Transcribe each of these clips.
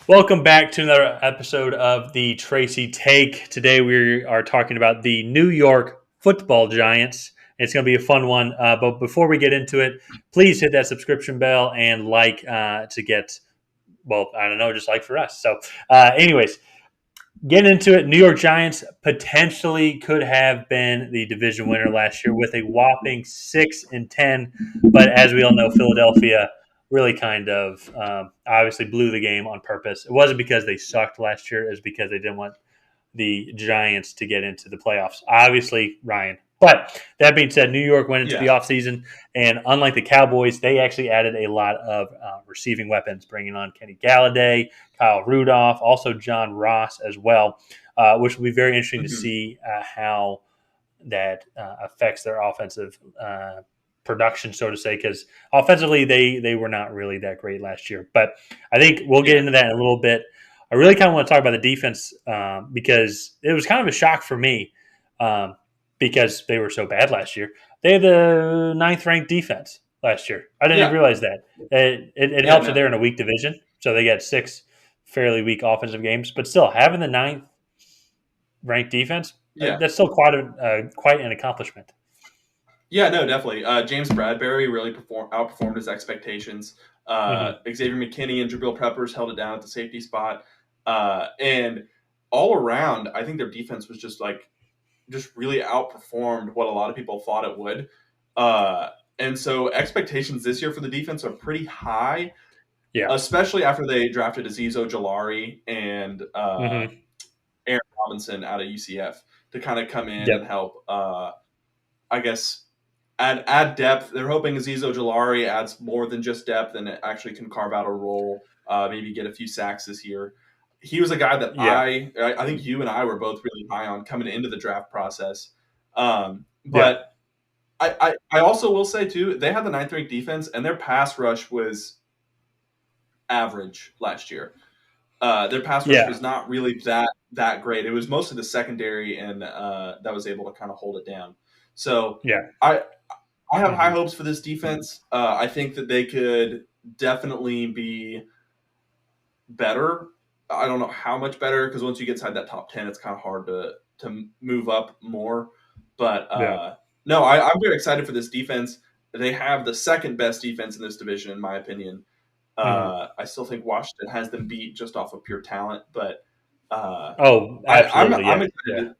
Welcome back to another episode of the Tracy Take. Today we are talking about the New York Football Giants. It's going to be a fun one. But before we get into it, please hit that subscription bell and to get, well, I don't know, just like for us. Anyways, getting into it, New York Giants potentially could have been the division winner last year with a whopping 6-10. But as we all know, Philadelphia really kind of obviously blew the game on purpose. It wasn't because they sucked last year; it was because they didn't want the Giants to get into the playoffs. Obviously, Ryan. But that being said, New York went into the Yeah. offseason, and unlike the Cowboys, they actually added a lot of receiving weapons, bringing on Kenny Golladay, Kyle Rudolph, also John Ross as well, which will be very interesting to Mhm. see how that affects their offensive production, so to say, because offensively they were not really that great last year. But I think we'll get Yeah. into that in a little bit. I really kind of want to talk about the defense because it was kind of a shock for me because they were so bad last year. They had the ninth ranked defense last year. I didn't even Yeah. realize that. It Yeah. helps that No. they're in a weak division, so they got six fairly weak offensive games. But still, having the ninth ranked defense, Yeah. that's still quite an accomplishment. Yeah. No. Definitely. James Bradburry really outperformed his expectations. Mm-hmm. Xavier McKinney and Jabril Peppers held it down at the safety spot, and all around, I think their defense was just really outperformed what a lot of people thought it would. Uh, and so expectations this year for the defense are pretty high, Yeah. especially after they drafted Azeez Ojulari and Mm-hmm. Aaron Robinson out of UCF to kind of come in and Yep. help. I guess add depth. They're hoping Azeez Ojulari adds more than just depth and actually can carve out a role. Maybe get a few sacks this year. He was a guy that Yeah. I think you and I were both really high on coming into the draft process. Yeah. But I also will say too, they had the ninth ranked defense and their pass rush was average last year. Their pass rush Yeah. was not really that great. It was mostly the secondary and that was able to kind of hold it down. So Yeah. I I have high Mm-hmm. hopes for this defense. I think that they could definitely be better. I don't know how much better because once you get inside that top 10, it's kind of hard to move up more. But Yeah. no, I'm very excited for this defense. They have the second best defense in this division, in my opinion. Mm-hmm. I still think Washington has them beat just off of pure talent, but uh, Oh, absolutely. I'm Yeah. excited. Yeah.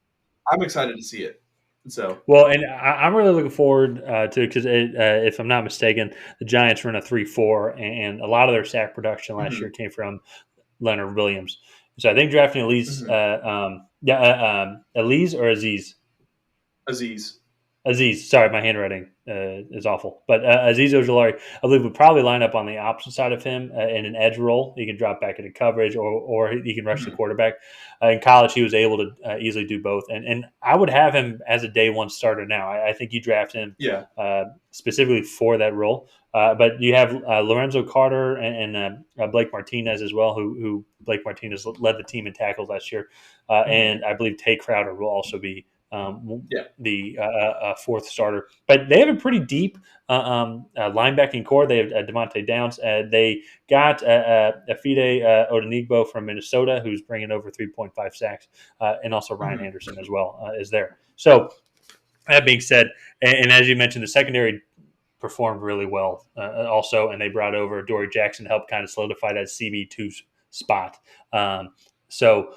I'm excited to see it. So Well, and I'm really looking forward to it because if I'm not mistaken, the Giants run a 3-4, and a lot of their sack production last mhm, year came from Leonard Williams. So I think drafting Elise, mhm. Elise or Aziz. Aziz. Aziz, sorry, my handwriting is awful. But Aziz Ojulari, I believe, would probably line up on the opposite side of him in an edge role. He can drop back into coverage, or he can rush the Mhm. quarterback. In college, he was able to easily do both. And I would have him as a day one starter now. I think you draft him Yeah. specifically for that role. But you have Lorenzo Carter and Blake Martinez as well, who Blake Martinez led the team in tackles last year. Mhm. And I believe Tay Crowder will also be Yeah. the fourth starter. But they have a pretty deep linebacking core. They have Devontae Downs. They got Afide Odenigbo from Minnesota, who's bringing over 3.5 sacks, and also Ryan Mhm. Anderson as well is there. So that being said, and as you mentioned, the secondary performed really well also, and they brought over Dory Jackson to help kind of solidify that CB2 spot. So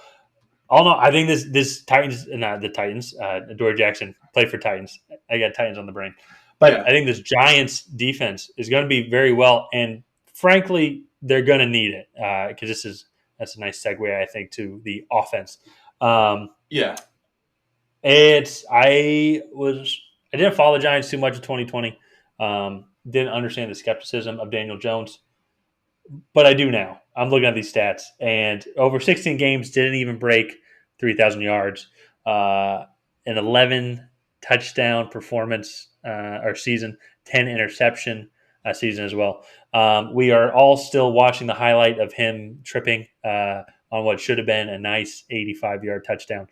all in all, I think this Titans, not the Titans, Dory Jackson played for Titans. I got Titans on the brain. But Yeah. I think this Giants defense is going to be very well. And frankly, they're going to need it because that's a nice segue, I think, to the offense. Um, Yeah. it's I didn't follow the Giants too much in 2020. Didn't understand the skepticism of Daniel Jones, but I do now. I'm looking at these stats, and over 16 games didn't even break 3,000 yards. An 11 touchdown performance or season, 10 interception season as well. We are all still watching the highlight of him tripping on what should have been a nice 85-yard touchdown.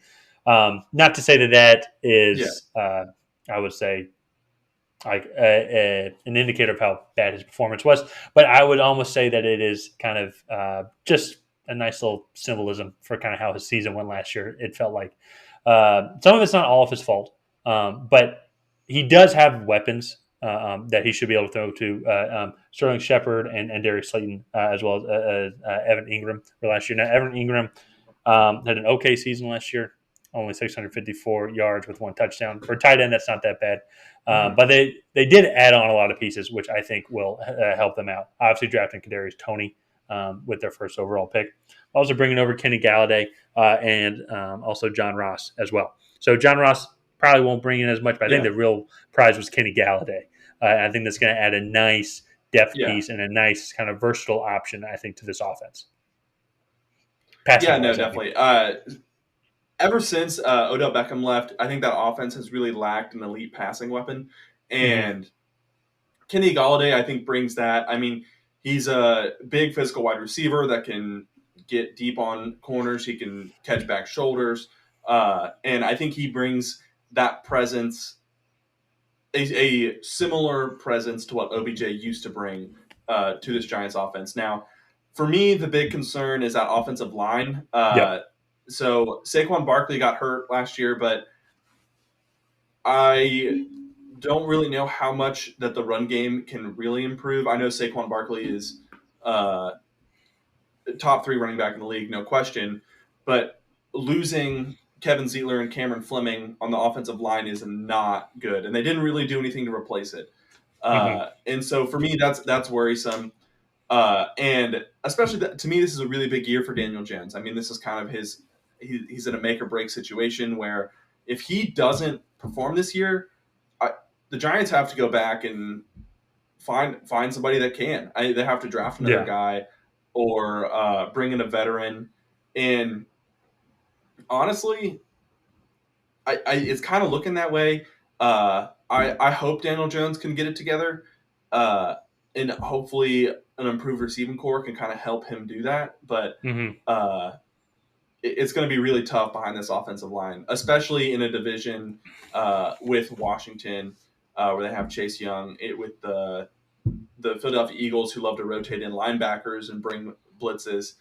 Not to say that Yeah. is, I would say, like an indicator of how bad his performance was. But I would almost say that it is kind of just a nice little symbolism for kind of how his season went last year. It felt like some of it's not all of his fault, but he does have weapons that he should be able to throw to Sterling Shepard and Darius Slayton, as well as Evan Ingram for last year. Now, Evan Ingram had an okay season last year, only 654 yards with 1 touchdown. For a tight end, that's not that bad. But they did add on a lot of pieces, which I think will help them out. Obviously, drafting Kadarius Toney with their first overall pick. Also bringing over Kenny Golladay and also John Ross as well. So John Ross probably won't bring in as much, but I think Yeah. the real prize was Kenny Galladay. I think that's going to add a nice depth Yeah. piece and a nice kind of versatile option, I think, to this offense. Yeah, Passing no, wise, I mean. definitely. Ever since Odell Beckham left, I think that offense has really lacked an elite passing weapon. Mm-hmm. And Kenny Golladay, I think, brings that. I mean, he's a big physical wide receiver that can get deep on corners. He can catch back shoulders. And I think he brings that presence, a similar presence to what OBJ used to bring to this Giants offense. Now, for me, the big concern is that offensive line. Yep. So Saquon Barkley got hurt last year, but I don't really know how much that the run game can really improve. I know Saquon Barkley is uh, top 3 running back in the league, no question, but losing Kevin Zeitler and Cameron Fleming on the offensive line is not good, and they didn't really do anything to replace it. Mm-hmm. And so for me, that's worrisome. And especially to me, this is a really big year for Daniel Jones. I mean, this is kind of he's in a make or break situation where if he doesn't perform this year, the Giants have to go back and find somebody that can. They have to draft another Yeah. guy or bring in a veteran. And honestly, it's kind of looking that way. I hope Daniel Jones can get it together, and hopefully an improved receiving core can kind of help him do that. But Mm-hmm. uh, it's going to be really tough behind this offensive line, especially in a division with Washington, where they have Chase Young, with the Philadelphia Eagles, who love to rotate in linebackers and bring blitzes,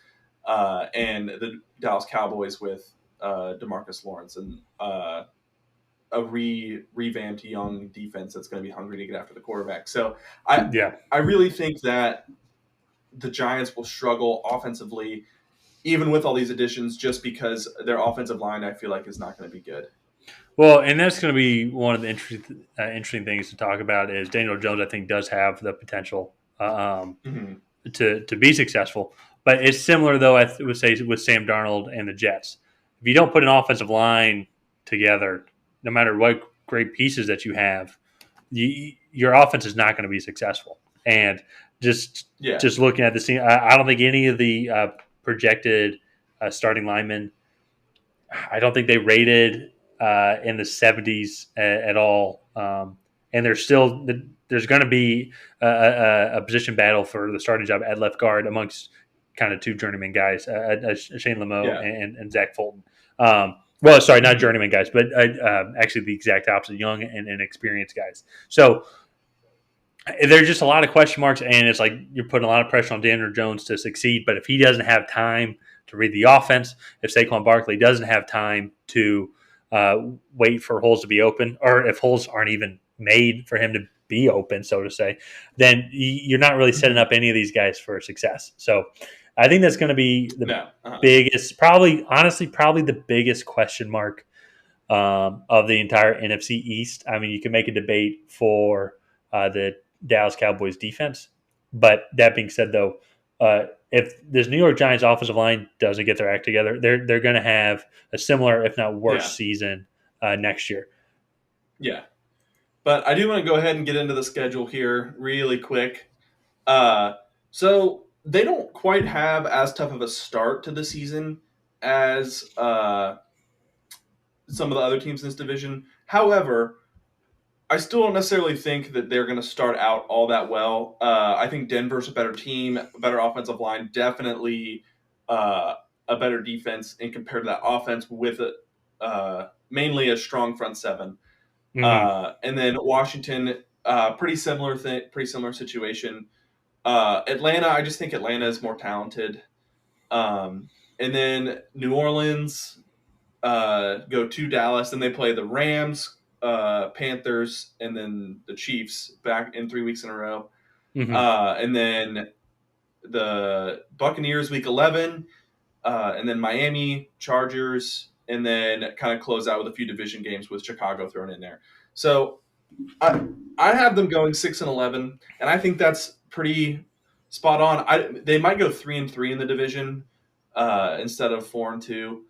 and the Dallas Cowboys with DeMarcus Lawrence and a revamped young defense that's going to be hungry to get after the quarterback. So Yeah. I really think that the Giants will struggle offensively, even with all these additions, just because their offensive line, I feel like, is not going to be good. Well, and that's going to be one of the interesting things to talk about is Daniel Jones, I think, does have the potential Mm-hmm. to be successful. But it's similar, though, I would say, with Sam Darnold and the Jets. If you don't put an offensive line together, no matter what great pieces that you have, your offense is not going to be successful. And Yeah. just looking at the scene, I don't think any of the projected starting linemen, I don't think they rated in the 70s at all. And there's going to be a position battle for the starting job at left guard amongst kind of 2 journeyman guys, Shane Lamo Yeah. and Zach Fulton. Well, sorry, not Mm-hmm. journeyman guys, but actually the exact opposite, young and experienced guys. So there's just a lot of question marks, and it's like you're putting a lot of pressure on Daniel Jones to succeed. But if he doesn't have time to read the offense, if Saquon Barkley doesn't have time to wait for holes to be open, or if holes aren't even made for him to be open, so to say, then you're not really setting Mm-hmm. up any of these guys for success. So I think that's going to be the No. Uh-huh. biggest, probably the biggest question mark of the entire NFC East. I mean, you can make a debate for the Dallas Cowboys defense, but that being said, though, if this New York Giants offensive line doesn't get their act together, they're going to have a similar, if not worse, Yeah. season next year. Yeah. But I do want to go ahead and get into the schedule here really quick. So they don't quite have as tough of a start to the season as some of the other teams in this division. However, I still don't necessarily think that they're going to start out all that well. I think Denver's a better team, a better offensive line, definitely a better defense, and compared to that offense with mainly a strong front seven. Mm-hmm. And then Washington, pretty similar thing, pretty similar situation. Atlanta, I just think Atlanta is more talented. And then New Orleans go to Dallas, and they play the Rams, Panthers, and then the Chiefs back in 3 weeks in a row. Mm-hmm. And then the Buccaneers week 11, and then Miami, Chargers, and then kind of close out with a few division games with Chicago thrown in there. So I have them going 6-11, and I think that's pretty spot on. They might go 3-3 in the division instead of 4-2,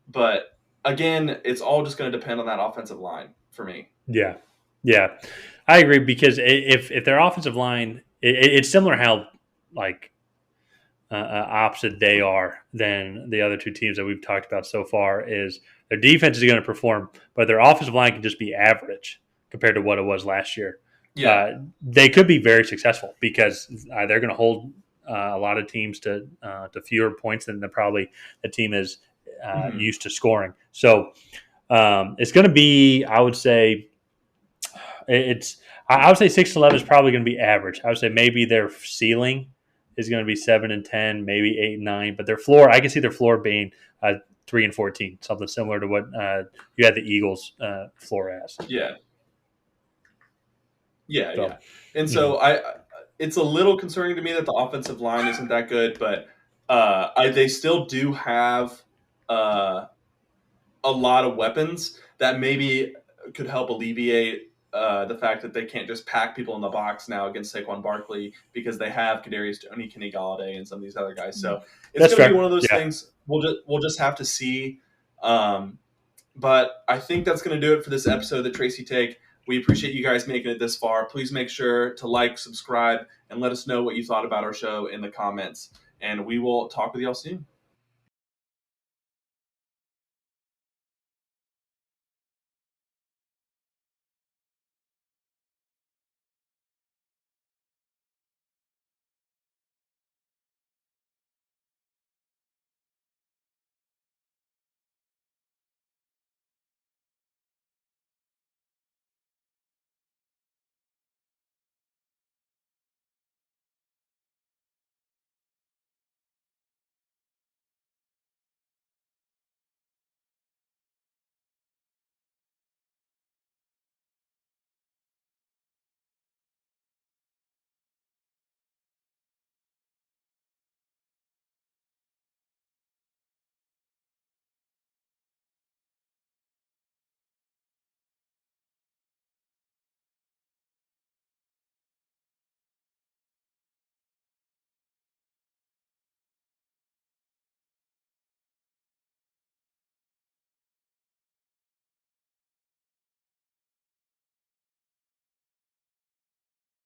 but again, it's all just going to depend on that offensive line for me. Yeah, yeah, I agree because if their offensive line, it's similar how like opposite they are than the other two teams that we've talked about so far. Is their defense is going to perform, but their offensive line can just be average compared to what it was last year. Yeah. They could be very successful because they're going to hold a lot of teams to fewer points than the team is Mm-hmm. used to scoring. So it's going to be, I would say, I would say 6-11 is probably going to be average. I would say maybe their ceiling is going to be 7-10, maybe 8-9, but their floor, I can see their floor being 3-14, something similar to what you had the Eagles floor as. Yeah. Yeah, So, yeah. And so it's a little concerning to me that the offensive line isn't that good, but they still do have a lot of weapons that maybe could help alleviate the fact that they can't just pack people in the box now against Saquon Barkley because they have Kadarius, Toney, Kenny Golladay, and some of these other guys. So it's going to be one of those things. We'll just have to see. But I think that's going to do it for this episode of the Tracy Take. We appreciate you guys making it this far. Please make sure to like, subscribe, and let us know what you thought about our show in the comments. And we will talk with y'all soon.